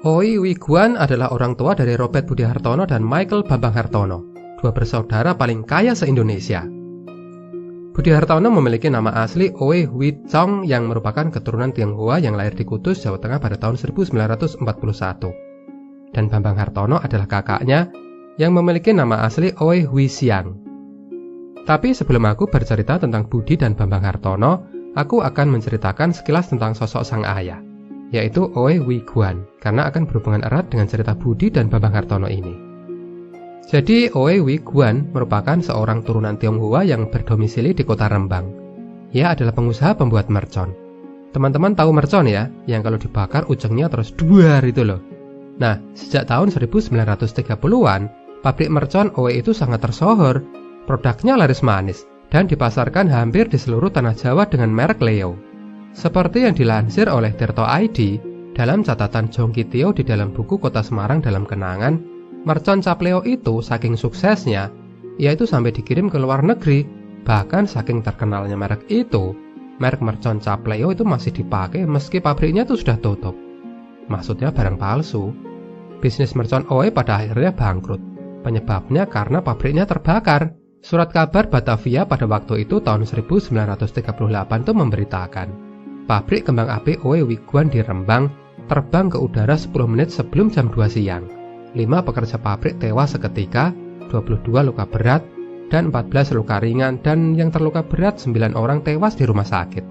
Oey Wee Guan adalah orang tua dari Robert Budi Hartono dan Michael Bambang Hartono, dua bersaudara paling kaya se-Indonesia. Budi Hartono memiliki nama asli Oey Wee Chong yang merupakan keturunan Tionghoa yang lahir di Kudus, Jawa Tengah pada tahun 1941. Dan Bambang Hartono adalah kakaknya yang memiliki nama asli Oey Wee Siang. Tapi sebelum aku bercerita tentang Budi dan Bambang Hartono, aku akan menceritakan sekilas tentang sosok sang ayah, yaitu Oey Wee Guan, karena akan berhubungan erat dengan cerita Budi dan Bambang Hartono ini. Jadi Oey Wee Guan merupakan seorang turunan Tionghoa yang berdomisili di kota Rembang. Ia adalah pengusaha pembuat mercon. Teman-teman tahu mercon ya, yang kalau dibakar ujungnya terus duar itu loh. Nah, sejak tahun 1930-an, pabrik mercon Oey itu sangat tersohor. Produknya laris manis dan dipasarkan hampir di seluruh tanah Jawa dengan merek Leo. Seperti yang dilansir oleh Tirto ID dalam catatan Jongki Tio di dalam buku Kota Semarang dalam Kenangan, mercon cap Leo itu saking suksesnya, yaitu sampai dikirim ke luar negeri. Bahkan saking terkenalnya merek itu, merek mercon cap Leo itu masih dipakai meski pabriknya itu sudah tutup. Maksudnya barang palsu. Bisnis mercon Oey pada akhirnya bangkrut. Penyebabnya karena pabriknya terbakar. Surat kabar Batavia pada waktu itu tahun 1938 itu memberitakan pabrik kembang api Oey Wee Guan di Rembang terbang ke udara 10 menit sebelum jam 2 siang. 5 pekerja pabrik tewas seketika, 22 luka berat, dan 14 luka ringan, dan yang terluka berat 9 orang tewas di rumah sakit.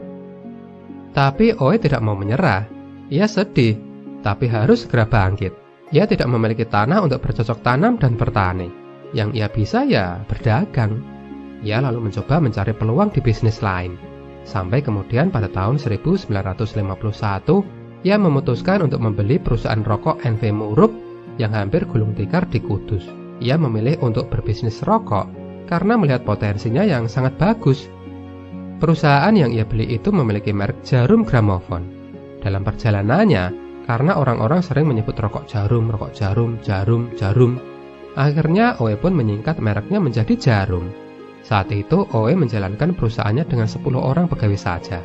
Tapi Oey tidak mau menyerah. Ia sedih, tapi harus segera bangkit. Ia tidak memiliki tanah untuk bercocok tanam dan bertani. Yang ia bisa ya berdagang. Ia lalu mencoba mencari peluang di bisnis lain. Sampai kemudian pada tahun 1951, ia memutuskan untuk membeli perusahaan rokok NV Murup yang hampir gulung tikar di Kudus. Ia memilih untuk berbisnis rokok karena melihat potensinya yang sangat bagus. Perusahaan yang ia beli itu memiliki merek Jarum Gramofon. Dalam perjalanannya, karena orang-orang sering menyebut rokok jarum, akhirnya Oey pun menyingkat mereknya menjadi Jarum. Saat itu Oey menjalankan perusahaannya dengan 10 orang pegawai saja.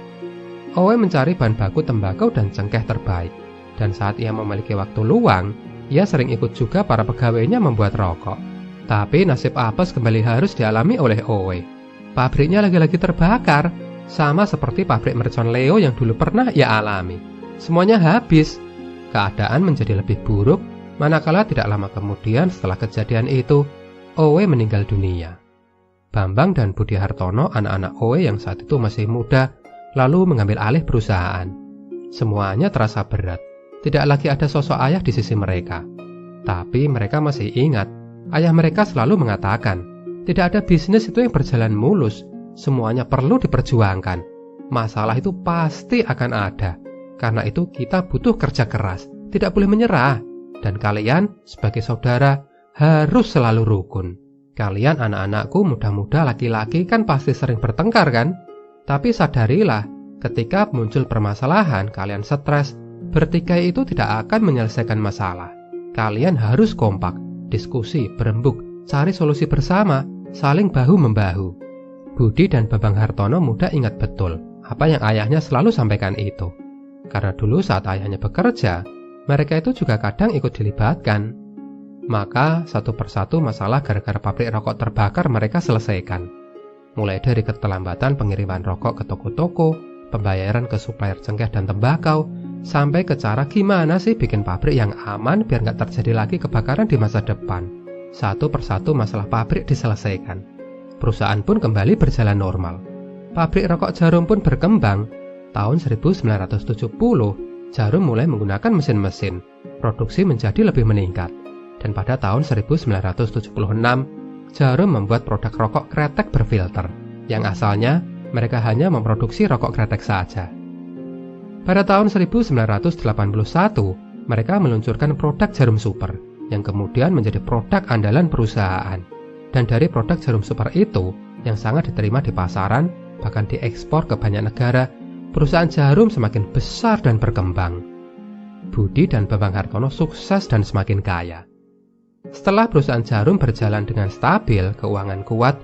Oey mencari bahan baku tembakau dan cengkeh terbaik. Dan saat ia memiliki waktu luang, ia sering ikut juga para pegawainya membuat rokok. Tapi nasib apes kembali harus dialami oleh Oey. Pabriknya lagi-lagi terbakar, sama seperti pabrik mercon Leo yang dulu pernah ia alami. Semuanya habis. Keadaan menjadi lebih buruk, manakala tidak lama kemudian setelah kejadian itu, Oey meninggal dunia. Bambang dan Budi Hartono, anak-anak Oey yang saat itu masih muda, lalu mengambil alih perusahaan. Semuanya terasa berat. Tidak lagi ada sosok ayah di sisi mereka. Tapi mereka masih ingat, ayah mereka selalu mengatakan, tidak ada bisnis itu yang berjalan mulus, semuanya perlu diperjuangkan. Masalah itu pasti akan ada. Karena itu kita butuh kerja keras, tidak boleh menyerah. Dan kalian sebagai saudara harus selalu rukun. Kalian anak-anakku muda-muda laki-laki kan pasti sering bertengkar kan? Tapi sadarilah, ketika muncul permasalahan kalian stres, bertikai itu tidak akan menyelesaikan masalah. Kalian harus kompak, diskusi, berembuk, cari solusi bersama, saling bahu-membahu. Budi dan Bambang Hartono muda ingat betul apa yang ayahnya selalu sampaikan itu. Karena dulu saat ayahnya bekerja, mereka itu juga kadang ikut dilibatkan. Maka satu persatu masalah gara-gara pabrik rokok terbakar mereka selesaikan. Mulai dari keterlambatan pengiriman rokok ke toko-toko, pembayaran ke supplier cengkeh dan tembakau, sampai ke cara gimana sih bikin pabrik yang aman biar nggak terjadi lagi kebakaran di masa depan. Satu persatu masalah pabrik diselesaikan. Perusahaan pun kembali berjalan normal. Pabrik rokok Jarum pun berkembang. Tahun 1970, Jarum mulai menggunakan mesin-mesin. Produksi menjadi lebih meningkat. Dan pada tahun 1976, Jarum membuat produk rokok kretek berfilter, yang asalnya mereka hanya memproduksi rokok kretek saja. Pada tahun 1981, mereka meluncurkan produk Jarum Super, yang kemudian menjadi produk andalan perusahaan. Dan dari produk Jarum Super itu, yang sangat diterima di pasaran, bahkan diekspor ke banyak negara, perusahaan Jarum semakin besar dan berkembang. Budi dan Bambang Hartono sukses dan semakin kaya. Setelah perusahaan Jarum berjalan dengan stabil, keuangan kuat,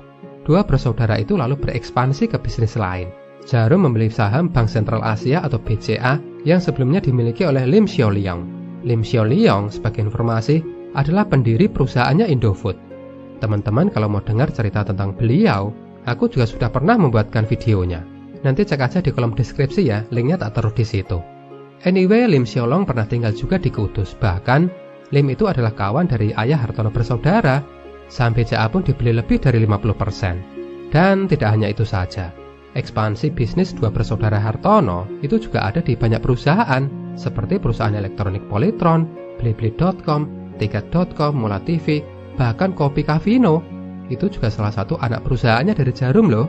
dua bersaudara itu lalu berekspansi ke bisnis lain. Jarum membeli saham Bank Sentral Asia atau BCA yang sebelumnya dimiliki oleh Lim Xiaoliang. Lim Xiaoliong sebagai informasi adalah pendiri perusahaannya Indofood. Teman-teman kalau mau dengar cerita tentang beliau, aku juga sudah pernah membuatkan videonya. Nanti cek aja di kolom deskripsi ya, linknya tak taruh di situ. Anyway, Lim Xiaoliong pernah tinggal juga di Kudus. Bahkan, Lim itu adalah kawan dari ayah Hartono bersaudara. Saham BCA pun dibeli lebih dari 50%. Dan tidak hanya itu saja. Ekspansi bisnis dua bersaudara Hartono itu juga ada di banyak perusahaan, seperti perusahaan elektronik Polytron, Blibli.com, Tiket.com, Mola TV, bahkan Kopi Kavino. Itu juga salah satu anak perusahaannya dari Djarum loh.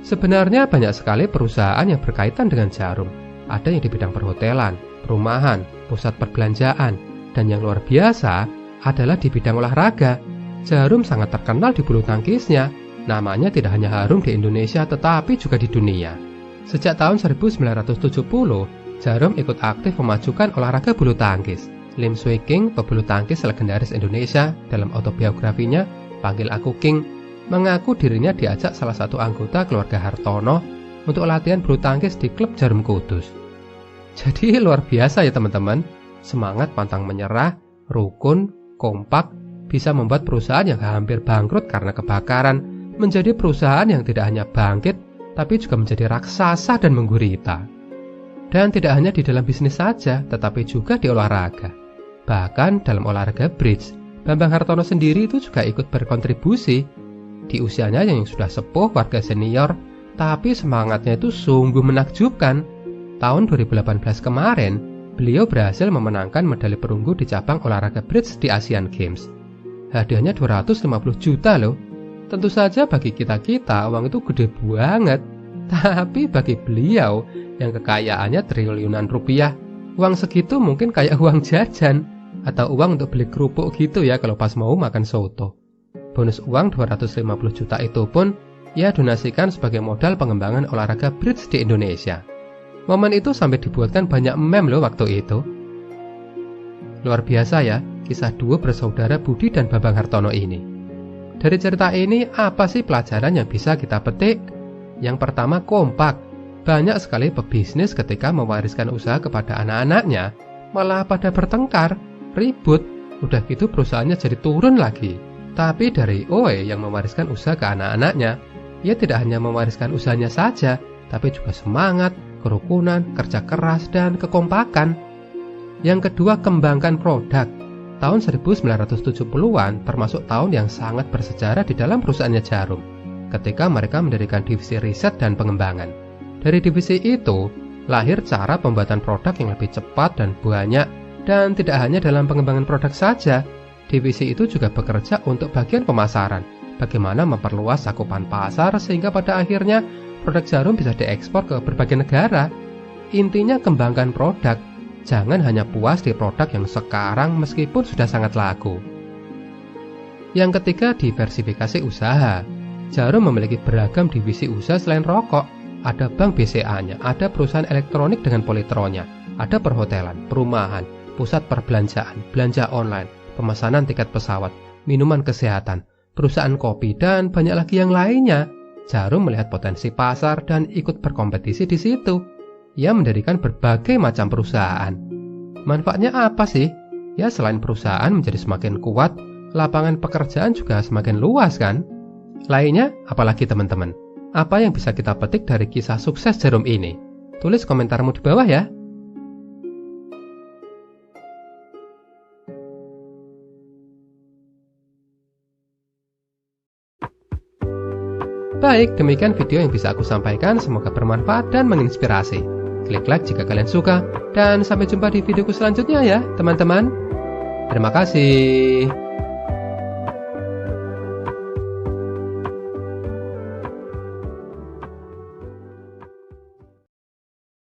Sebenarnya banyak sekali perusahaan yang berkaitan dengan Djarum. Ada yang di bidang perhotelan, perumahan, pusat perbelanjaan, dan yang luar biasa adalah di bidang olahraga. Djarum sangat terkenal di bulu tangkisnya. Namanya tidak hanya harum di Indonesia tetapi juga di dunia. Sejak tahun 1970, Djarum ikut aktif memajukan olahraga bulu tangkis. Lim Swee King, pebulu tangkis legendaris Indonesia, dalam autobiografinya Panggil Aku King, mengaku dirinya diajak salah satu anggota keluarga Hartono untuk latihan bulu tangkis di klub Djarum Kudus. Jadi luar biasa ya teman-teman, semangat pantang menyerah, rukun, kompak, bisa membuat perusahaan yang hampir bangkrut karena kebakaran menjadi perusahaan yang tidak hanya bangkit, tapi juga menjadi raksasa dan menggurita. Dan tidak hanya di dalam bisnis saja, tetapi juga di olahraga. Bahkan dalam olahraga bridge, Bambang Hartono sendiri itu juga ikut berkontribusi. Di usianya yang sudah sepuh, warga senior, tapi semangatnya itu sungguh menakjubkan. Tahun 2018 kemarin, beliau berhasil memenangkan medali perunggu di cabang olahraga bridge di Asian Games. Hadiahnya 250 juta loh. Tentu saja bagi kita-kita uang itu gede banget. Tapi bagi beliau yang kekayaannya triliunan rupiah, uang segitu mungkin kayak uang jajan atau uang untuk beli kerupuk gitu ya kalau pas mau makan soto. Bonus uang 250 juta itu pun ia donasikan sebagai modal pengembangan olahraga bridge di Indonesia. Momen itu sampai dibuatkan banyak meme loh waktu itu. Luar biasa ya kisah dua bersaudara Budi dan Bambang Hartono ini. Dari cerita ini, apa sih pelajaran yang bisa kita petik? Yang pertama, kompak. Banyak sekali pebisnis ketika mewariskan usaha kepada anak-anaknya, malah pada bertengkar, ribut. Udah gitu perusahaannya jadi turun lagi. Tapi dari Oe yang mewariskan usaha ke anak-anaknya, ia tidak hanya mewariskan usahanya saja, tapi juga semangat, kerukunan, kerja keras, dan kekompakan. Yang kedua, kembangkan produk. Tahun 1970-an termasuk tahun yang sangat bersejarah di dalam perusahaannya Djarum, ketika mereka mendirikan divisi riset dan pengembangan. Dari divisi itu, lahir cara pembuatan produk yang lebih cepat dan banyak, dan tidak hanya dalam pengembangan produk saja. Divisi itu juga bekerja untuk bagian pemasaran, bagaimana memperluas cakupan pasar sehingga pada akhirnya produk Djarum bisa diekspor ke berbagai negara. Intinya kembangkan produk. Jangan hanya puas di produk yang sekarang meskipun sudah sangat laku. Yang ketiga, diversifikasi usaha. Djarum memiliki beragam divisi usaha selain rokok. Ada bank BCA-nya, ada perusahaan elektronik dengan Polytronnya, ada perhotelan, perumahan, pusat perbelanjaan, belanja online, pemesanan tiket pesawat, minuman kesehatan, perusahaan kopi, dan banyak lagi yang lainnya. Djarum melihat potensi pasar dan ikut berkompetisi di situ. Ia mendirikan berbagai macam perusahaan. Manfaatnya apa sih? Ya selain perusahaan menjadi semakin kuat, lapangan pekerjaan juga semakin luas kan? Lainnya, apalagi teman-teman? Apa yang bisa kita petik dari kisah sukses Djarum ini? Tulis komentarmu di bawah ya. Baik, demikian video yang bisa aku sampaikan. Semoga bermanfaat dan menginspirasi. Klik like jika kalian suka, dan sampai jumpa di videoku selanjutnya ya teman-teman. Terima kasih.